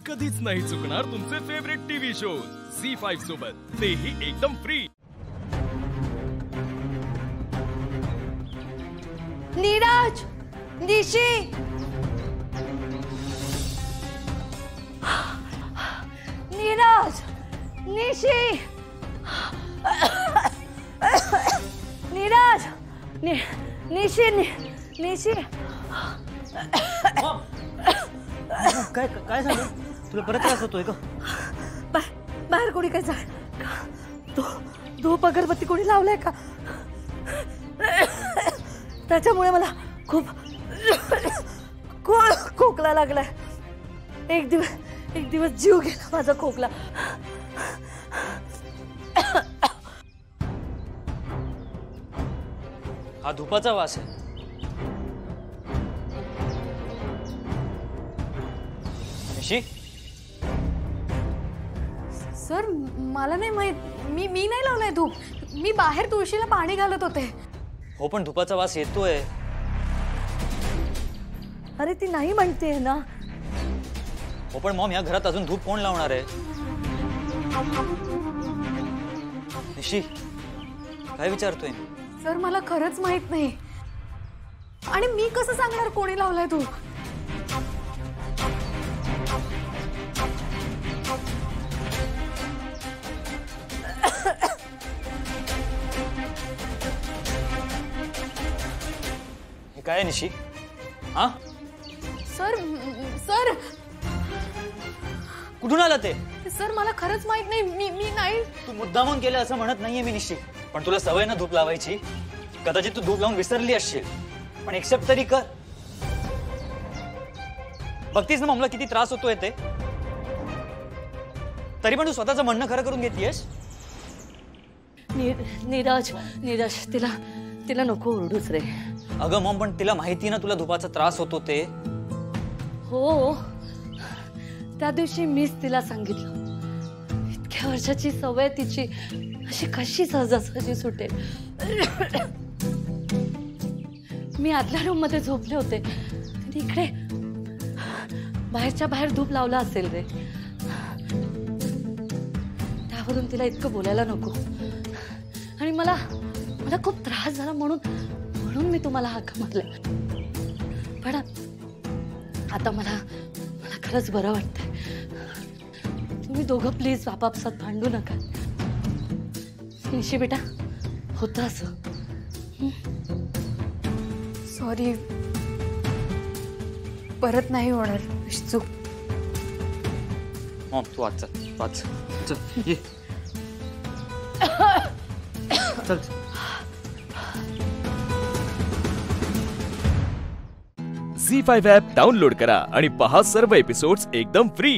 कधीच नाही चुकणार तुमचे फेवरेट टीव्ही शोज झी5 सोबत, तेही एकदम फ्री। नीरज, निशी, नीरज, निशी, नीरज, निशी, निशी। काय काय झालं? तुला परत त्रास होतोय का? बाहेर कोणी काय झालं? धूप अगरबत्ती कोणी लावलाय का? त्याच्यामुळे मला खूप खोकला लागलाय। एक दिवस जीव गेला माझा खोकला। हा धुपाचा वास आहे। निशी, सर मला नाही माहित, मी नाही लावलाय धूप। मी बाहेर तुळशीला पाणी घालत होते। हो पण धुपाचा वास येतोय। अरे ती नाही म्हणते ना। हो पण मॉम, या घरात अजून धूप कोण लावणार आहे? निशी, काय विचारतोय? सर मला खरंच माहित नाही, आणि मी कसं सांगणार कोणी लावलाय धूप? हे काय निशी? हा सर सर कुठून आलं ते? सर मला खरंच माहित नाही। मी नाही। तू मुद्दामून केलं असं म्हणत नाहीये मी निशी, पण तुला सवय ना धूप लावायची। कदाचित तू धूप लावून विसरली असशील, पण एक्सेप्ट तरी कर। बघतीस ना मला किती त्रास होतोय ते, तरी पण तू स्वतःचं म्हणणं खरं करून घेतीयस। नीरज, तिला नको ओरडूच रे। अगं मॉम, पण तिला माहिती ना तुला धुपाचा त्रास होतो ते। हो, त्या दिवशी मीच तिला सांगितलं, इतक्या वर्षाची सवय तिची अशी कशी सहजासहजी सुटेल। मी आतल्या रूम मध्ये झोपले होते, तिने इकडे बाहेरच्या बाहेर धूप लावला असेल रे। त्यावरून तिला इतकं बोलायला नको, आणि मला खूप त्रास झाला म्हणून मी तुम्हाला हाक मारला। पण आता मला खरंच बरं वाटतंय। तुम्ही दोघं प्लीज आपापसात भांडू नका। निशी बेटा, होतं असं। सॉरी, परत नाही होणार चूक। मॉम तू आज चल ये चल। झी5 ॲप डाउनलोड करा आणि पहा सर्व एपिसोड्स एकदम फ्री।